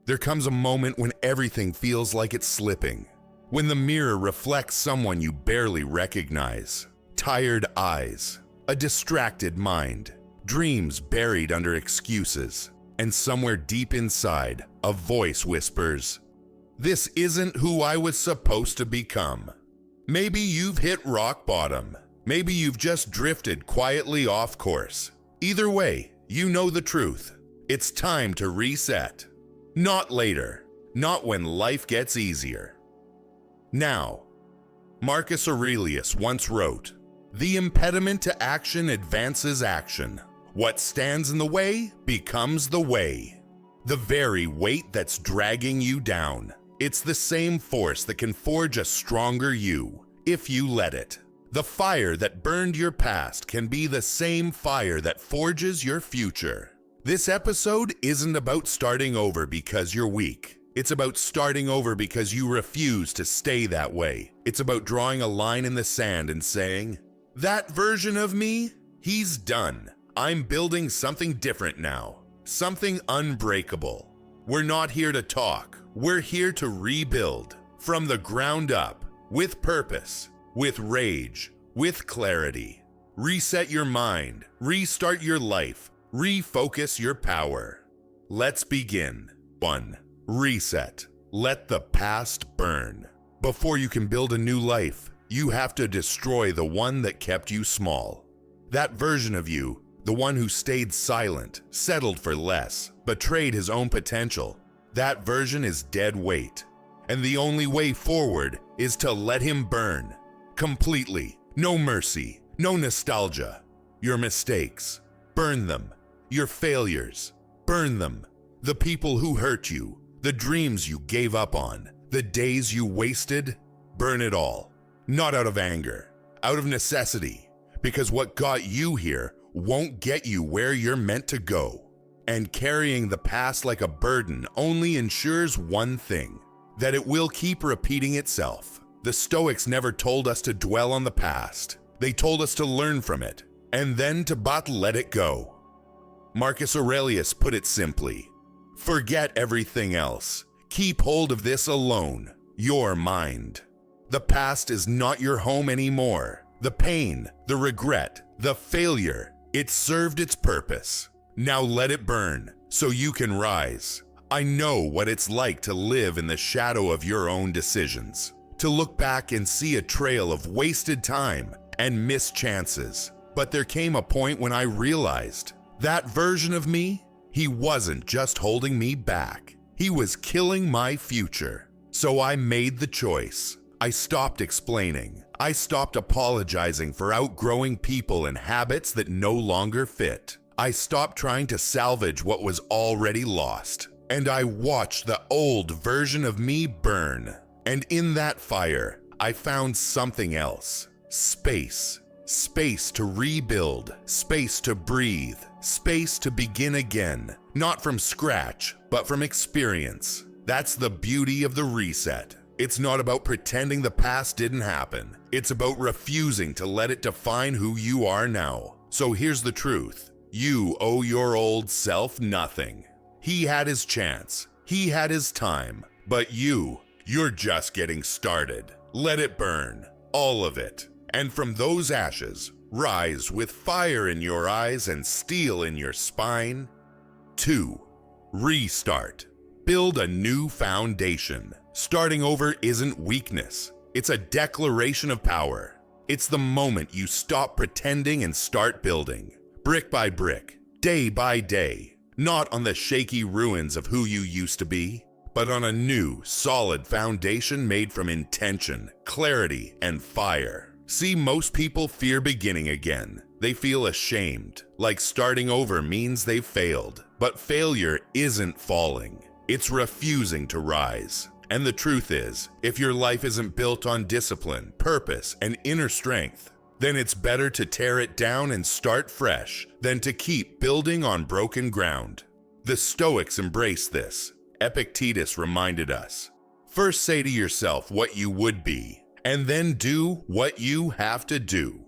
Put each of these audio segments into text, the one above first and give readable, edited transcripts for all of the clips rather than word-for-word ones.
There comes a moment when everything feels like it's slipping, when the mirror reflects someone you barely recognize, tired eyes, a distracted mind, dreams buried under excuses, and somewhere deep inside, a voice whispers, "This isn't who I was supposed to become." Maybe you've hit rock bottom. Maybe you've just drifted quietly off course. Either way, you know the truth. It's time to reset. Not later, not when life gets easier. Now. Marcus Aurelius once wrote, "The impediment to action advances action. What stands in the way becomes the way." The very weight that's dragging you down. It's the same force that can forge a stronger you, if you let it. The fire that burned your past can be the same fire that forges your future. This episode isn't about starting over because you're weak. It's about starting over because you refuse to stay that way. It's about drawing a line in the sand and saying, "That version of me, he's done. I'm building something different now. Something unbreakable." We're not here to talk. We're here to rebuild from the ground up, with purpose, with rage, with clarity. Reset your mind, restart your life, refocus your power. Let's begin. 1. Reset. Let the past burn. Before you can build a new life, you have to destroy the one that kept you small. That version of you, the one who stayed silent, settled for less, betrayed his own potential, that version is dead weight. And the only way forward is to let him burn. Completely. No mercy. No nostalgia. Your mistakes. Burn them. Your failures. Burn them. The people who hurt you. The dreams you gave up on. The days you wasted. Burn it all. Not out of anger. Out of necessity. Because what got you here won't get you where you're meant to go. And carrying the past like a burden only ensures one thing, that it will keep repeating itself. The Stoics never told us to dwell on the past. They told us to learn from it, and then to but let it go. Marcus Aurelius put it simply, "Forget everything else. Keep hold of this alone, your mind." The past is not your home anymore. The pain, the regret, the failure, it served its purpose. Now let it burn, so you can rise. I know what it's like to live in the shadow of your own decisions, to look back and see a trail of wasted time and missed chances. But there came a point when I realized, that version of me, he wasn't just holding me back. He was killing my future. So I made the choice. I stopped explaining. I stopped apologizing for outgrowing people and habits that no longer fit. I stopped trying to salvage what was already lost, and I watched the old version of me burn. And in that fire, I found something else. Space. Space to rebuild, space to breathe, space to begin again, not from scratch, but from experience. That's the beauty of the reset. It's not about pretending the past didn't happen. It's about refusing to let it define who you are now. So here's the truth. You owe your old self nothing. He had his chance. He had his time. But you're just getting started. Let it burn. All of it. And from those ashes, rise with fire in your eyes and steel in your spine. 2. Restart. Build a new foundation. Starting over isn't weakness. It's a declaration of power. It's the moment you stop pretending and start building. Brick by brick, day by day. Not on the shaky ruins of who you used to be, but on a new, solid foundation made from intention, clarity, and fire. See, most people fear beginning again. They feel ashamed, like starting over means they've failed. But failure isn't falling. It's refusing to rise. And the truth is, if your life isn't built on discipline, purpose, and inner strength, then it's better to tear it down and start fresh than to keep building on broken ground. The Stoics embraced this. Epictetus reminded us, first say to yourself what you would be, and then do what you have to do.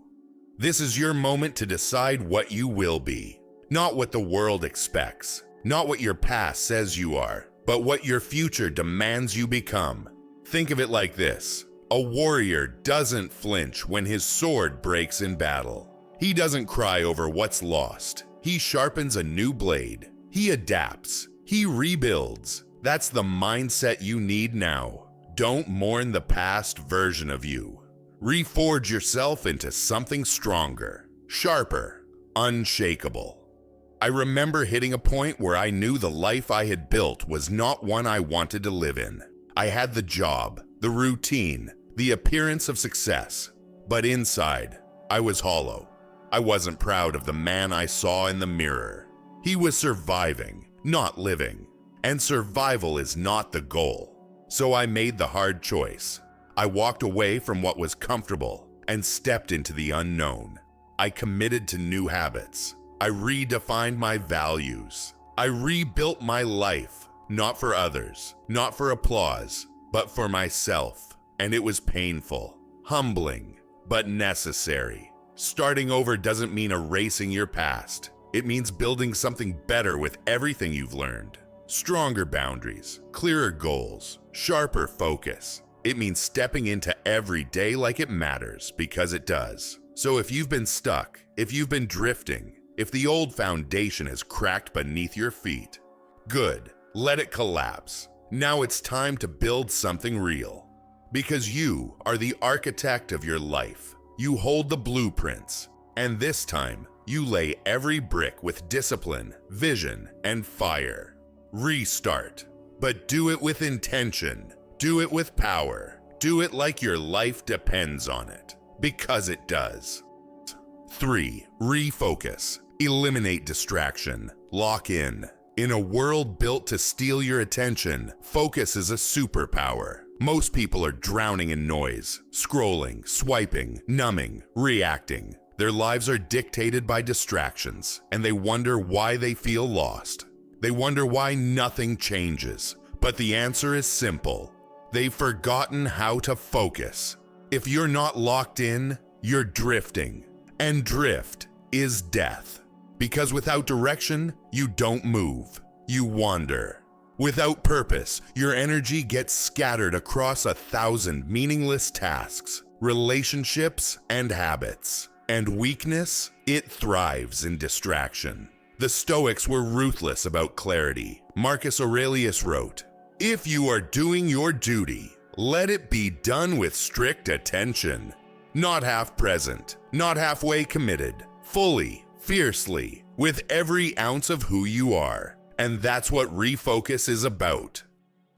This is your moment to decide what you will be, not what the world expects, not what your past says you are, but what your future demands you become. Think of it like this. A warrior doesn't flinch when his sword breaks in battle. He doesn't cry over what's lost. He sharpens a new blade. He adapts. He rebuilds. That's the mindset you need now. Don't mourn the past version of you. Reforge yourself into something stronger, sharper, unshakable. I remember hitting a point where I knew the life I had built was not one I wanted to live in. I had the job, the routine, the appearance of success, but inside, I was hollow. I wasn't proud of the man I saw in the mirror. He was surviving, not living, and survival is not the goal. So I made the hard choice. I walked away from what was comfortable and stepped into the unknown. I committed to new habits. I redefined my values. I rebuilt my life, not for others, not for applause, but for myself. And it was painful, humbling, but necessary. Starting over doesn't mean erasing your past. It means building something better with everything you've learned. Stronger boundaries, clearer goals, sharper focus. It means stepping into every day like it matters, because it does. So if you've been stuck, if you've been drifting, if the old foundation has cracked beneath your feet, good, let it collapse. Now it's time to build something real. Because you are the architect of your life. You hold the blueprints, and this time you lay every brick with discipline, vision, and fire. Restart, but do it with intention. Do it with power. Do it like your life depends on it, because it does. 3. Refocus. Eliminate distraction. Lock in. In a world built to steal your attention, focus is a superpower. Most people are drowning in noise, scrolling, swiping, numbing, reacting. Their lives are dictated by distractions, and they wonder why they feel lost. They wonder why nothing changes. But the answer is simple. They've forgotten how to focus. If you're not locked in, you're drifting. And drift is death. Because without direction, you don't move. You wander. Without purpose, your energy gets scattered across 1,000 meaningless tasks, relationships, and habits. And weakness, it thrives in distraction. The Stoics were ruthless about clarity. Marcus Aurelius wrote, "If you are doing your duty, let it be done with strict attention. Not half present, not halfway committed, fully, fiercely, with every ounce of who you are." And that's what Refocus is about.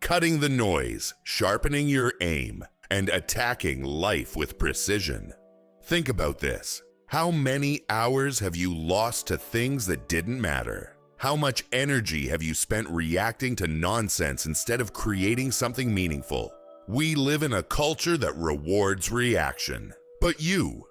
Cutting the noise, sharpening your aim, and attacking life with precision. Think about this. How many hours have you lost to things that didn't matter? How much energy have you spent reacting to nonsense instead of creating something meaningful? We live in a culture that rewards reaction. But you're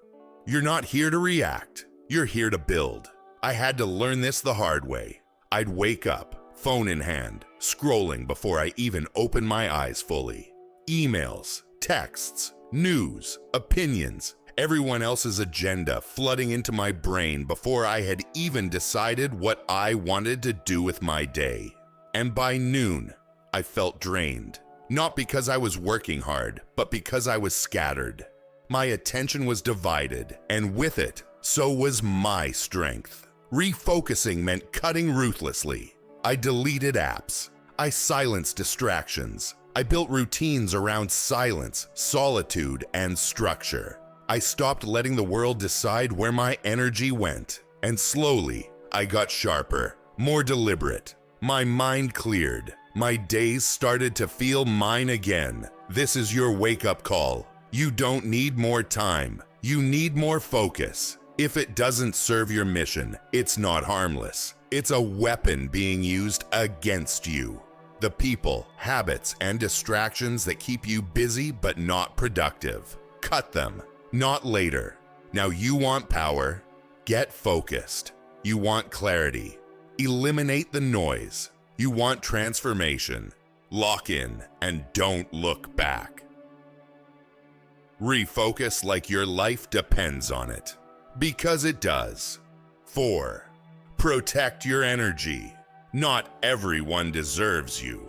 not here to react. You're here to build. I had to learn this the hard way. I'd wake up, phone in hand, scrolling before I even opened my eyes fully. Emails, texts, news, opinions, everyone else's agenda flooding into my brain before I had even decided what I wanted to do with my day. And by noon, I felt drained. Not because I was working hard, but because I was scattered. My attention was divided, and with it, so was my strength. Refocusing meant cutting ruthlessly. I deleted apps. I silenced distractions. I built routines around silence, solitude, and structure. I stopped letting the world decide where my energy went. And slowly, I got sharper, more deliberate. My mind cleared. My days started to feel mine again. This is your wake-up call. You don't need more time. You need more focus. If it doesn't serve your mission, it's not harmless. It's a weapon being used against you. The people, habits, and distractions that keep you busy but not productive. Cut them, not later. Now you want power? Get focused. You want clarity? Eliminate the noise. You want transformation? Lock in and don't look back. Refocus like your life depends on it. Because it does. 4. Protect your energy. Not everyone deserves you.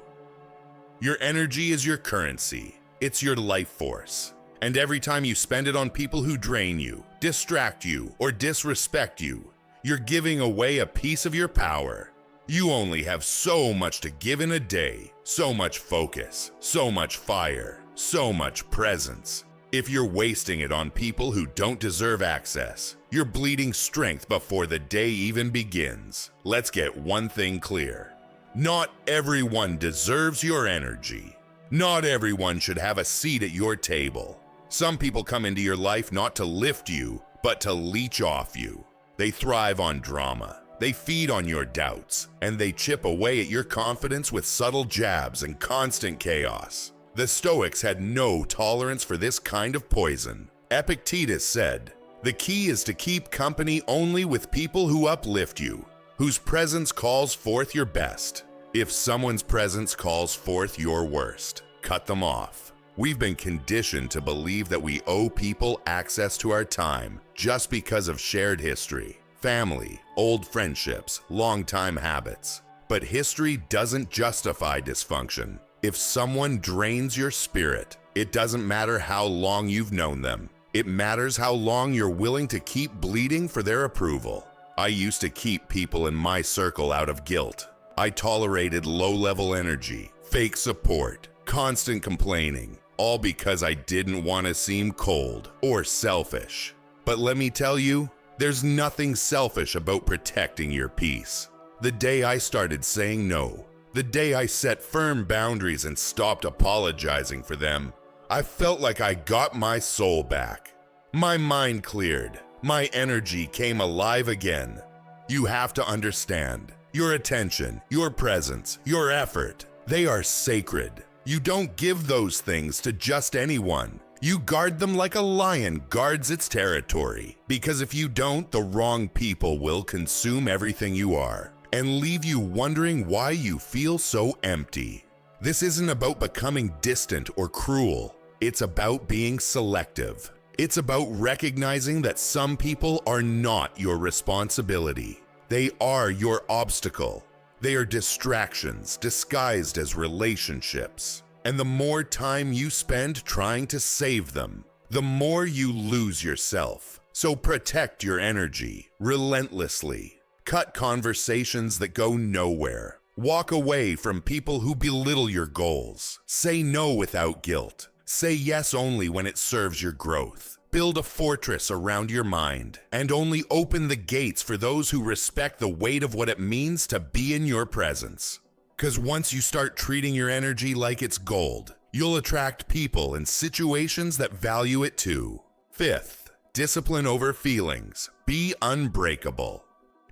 Your energy is your currency. It's your life force. And every time you spend it on people who drain you, distract you, or disrespect you, you're giving away a piece of your power. You only have so much to give in a day, so much focus, so much fire, so much presence. If you're wasting it on people who don't deserve access, you're bleeding strength before the day even begins. Let's get one thing clear. Not everyone deserves your energy. Not everyone should have a seat at your table. Some people come into your life not to lift you, but to leech off you. They thrive on drama. They feed on your doubts, and they chip away at your confidence with subtle jabs and constant chaos. The Stoics had no tolerance for this kind of poison. Epictetus said, "The key is to keep company only with people who uplift you, whose presence calls forth your best. If someone's presence calls forth your worst, cut them off." We've been conditioned to believe that we owe people access to our time just because of shared history, family, old friendships, long-time habits. But history doesn't justify dysfunction. If someone drains your spirit, it doesn't matter how long you've known them. It matters how long you're willing to keep bleeding for their approval. I used to keep people in my circle out of guilt. I tolerated low-level energy, fake support, constant complaining, all because I didn't want to seem cold or selfish. But let me tell you, there's nothing selfish about protecting your peace. The day I started saying no, the day I set firm boundaries and stopped apologizing for them, I felt like I got my soul back. My mind cleared. My energy came alive again. You have to understand, your attention, your presence, your effort, they are sacred. You don't give those things to just anyone. You guard them like a lion guards its territory. Because if you don't, the wrong people will consume everything you are and leave you wondering why you feel so empty. This isn't about becoming distant or cruel. It's about being selective. It's about recognizing that some people are not your responsibility. They are your obstacle. They are distractions disguised as relationships. And the more time you spend trying to save them, the more you lose yourself. So protect your energy relentlessly. Cut conversations that go nowhere. Walk away from people who belittle your goals. Say no without guilt. Say yes only when it serves your growth. Build a fortress around your mind, and only open the gates for those who respect the weight of what it means to be in your presence. Because once you start treating your energy like it's gold, you'll attract people and situations that value it too. Fifth, discipline over feelings. Be unbreakable.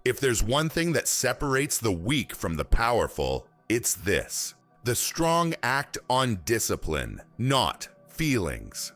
If there's one thing that separates the weak from the powerful, it's this. The strong act on discipline, not feelings.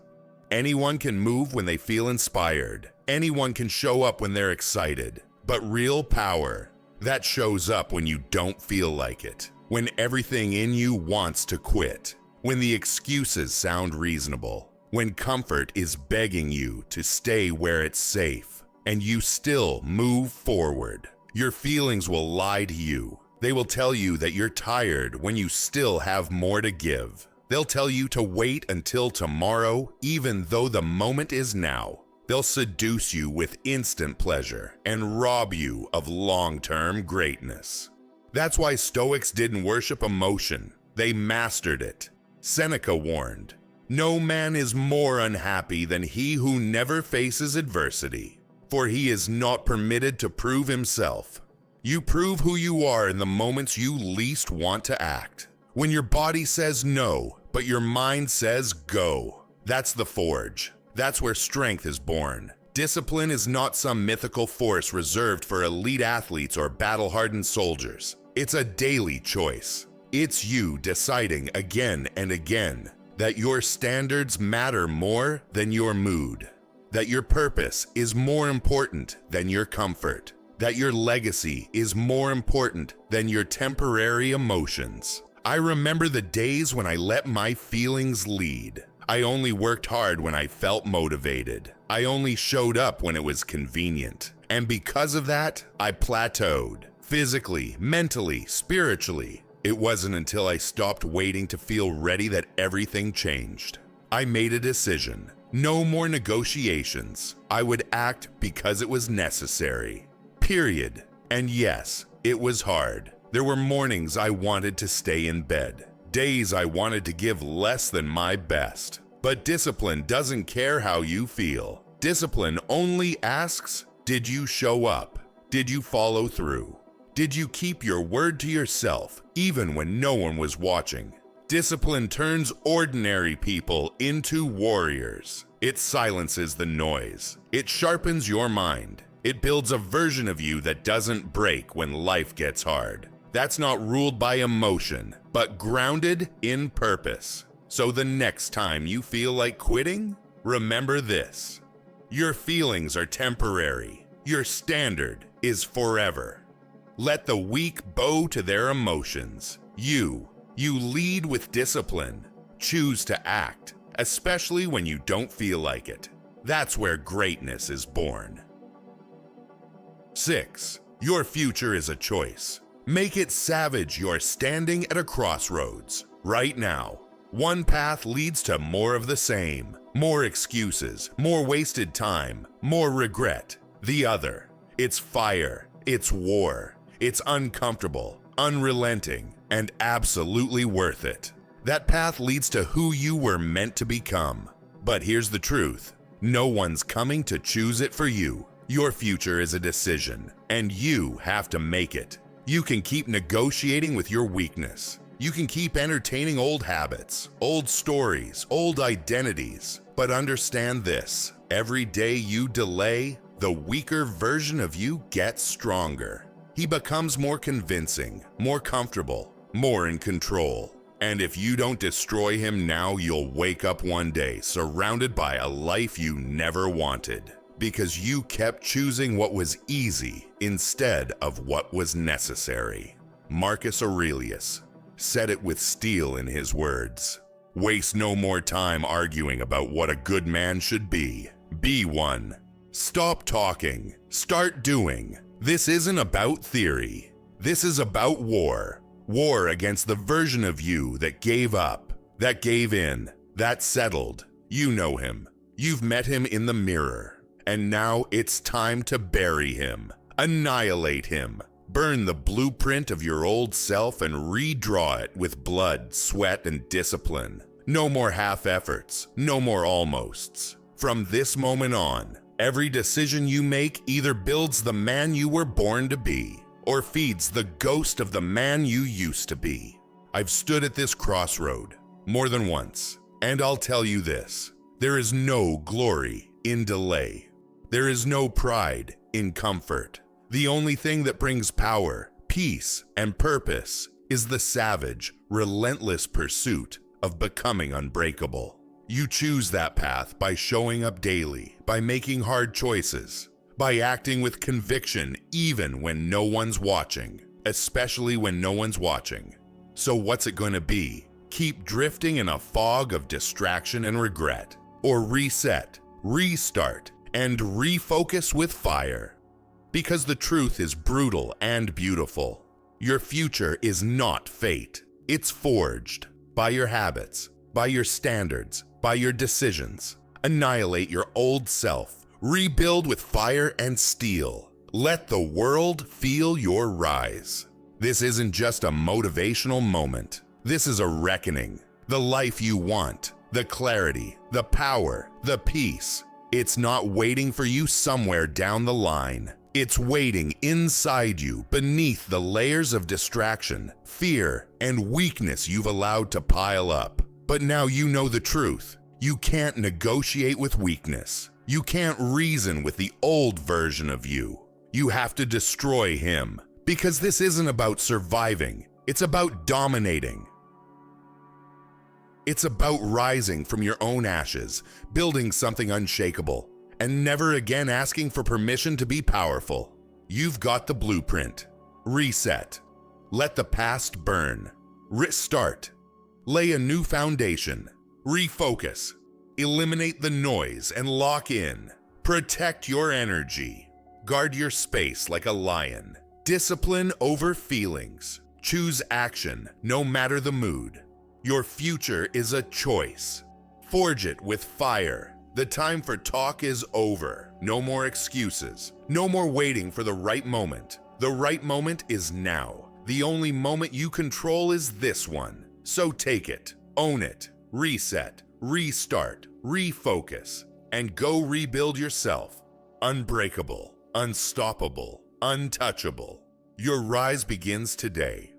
Anyone can move when they feel inspired. Anyone can show up when they're excited. But real power, that shows up when you don't feel like it. When everything in you wants to quit. When the excuses sound reasonable. When comfort is begging you to stay where it's safe. And you still move forward. Your feelings will lie to you. They will tell you that you're tired when you still have more to give. They'll tell you to wait until tomorrow, even though the moment is now. They'll seduce you with instant pleasure and rob you of long-term greatness. That's why Stoics didn't worship emotion. They mastered it. Seneca warned, "No man is more unhappy than he who never faces adversity, for he is not permitted to prove himself." You prove who you are in the moments you least want to act. When your body says no, but your mind says go. That's the forge. That's where strength is born. Discipline is not some mythical force reserved for elite athletes or battle-hardened soldiers. It's a daily choice. It's you deciding again and again that your standards matter more than your mood, that your purpose is more important than your comfort, that your legacy is more important than your temporary emotions. I remember the days when I let my feelings lead. I only worked hard when I felt motivated. I only showed up when it was convenient. And because of that, I plateaued. Physically, mentally, spiritually. It wasn't until I stopped waiting to feel ready that everything changed. I made a decision. No more negotiations. I would act because it was necessary. Period. And yes, it was hard. There were mornings I wanted to stay in bed. Days I wanted to give less than my best. But discipline doesn't care how you feel. Discipline only asks, did you show up? Did you follow through? Did you keep your word to yourself, even when no one was watching? Discipline turns ordinary people into warriors. It silences the noise. It sharpens your mind. It builds a version of you that doesn't break when life gets hard. That's not ruled by emotion, but grounded in purpose. So the next time you feel like quitting, remember this. Your feelings are temporary. Your standard is forever. Let the weak bow to their emotions. You lead with discipline. Choose to act, especially when you don't feel like it. That's where greatness is born. 6. Your future is a choice. Make it savage. You're standing at a crossroads. Right now, one path leads to more of the same. More excuses, more wasted time, more regret. The other, it's fire, it's war. It's uncomfortable, unrelenting, and absolutely worth it. That path leads to who you were meant to become. But here's the truth. No one's coming to choose it for you. Your future is a decision, and you have to make it. You can keep negotiating with your weakness. You can keep entertaining old habits, old stories, old identities. But understand this. Every day you delay, the weaker version of you gets stronger. He becomes more convincing, more comfortable, more in control. And if you don't destroy him now, you'll wake up one day surrounded by a life you never wanted, because you kept choosing what was easy instead of what was necessary. Marcus Aurelius said it with steel in his words. Waste no more time arguing about what a good man should be. Be one. Stop talking. Start doing. This isn't about theory. This is about war. War against the version of you that gave up, that gave in, that settled. You know him. You've met him in the mirror. And now it's time to bury him. Annihilate him. Burn the blueprint of your old self and redraw it with blood, sweat, and discipline. No more half efforts. No more almosts. From this moment on, every decision you make either builds the man you were born to be or feeds the ghost of the man you used to be. I've stood at this crossroad more than once, and I'll tell you this. There is no glory in delay. There is no pride in comfort. The only thing that brings power, peace, and purpose is the savage, relentless pursuit of becoming unbreakable. You choose that path by showing up daily, by making hard choices, by acting with conviction even when no one's watching, especially when no one's watching. So what's it going to be? Keep drifting in a fog of distraction and regret, or reset, restart, and refocus with fire? Because the truth is brutal and beautiful. Your future is not fate. It's forged by your habits, by your standards, by your decisions. Annihilate your old self. Rebuild with fire and steel. Let the world feel your rise. This isn't just a motivational moment. This is a reckoning. The life you want, the clarity, the power, the peace. It's not waiting for you somewhere down the line. It's waiting inside you beneath the layers of distraction, fear, and weakness you've allowed to pile up. But now you know the truth. You can't negotiate with weakness. You can't reason with the old version of you. You have to destroy him. Because this isn't about surviving. It's about dominating. It's about rising from your own ashes, building something unshakable, and never again asking for permission to be powerful. You've got the blueprint. Reset. Let the past burn. Restart. Lay a new foundation. Refocus. Eliminate the noise and lock in. Protect your energy. Guard your space like a lion. Discipline over feelings. Choose action, no matter the mood. Your future is a choice. Forge it with fire. The time for talk is over. No more excuses. No more waiting for the right moment. The right moment is now. The only moment you control is this one. So take it, own it, reset, restart, refocus, and go rebuild yourself. Unbreakable, unstoppable, untouchable. Your rise begins today.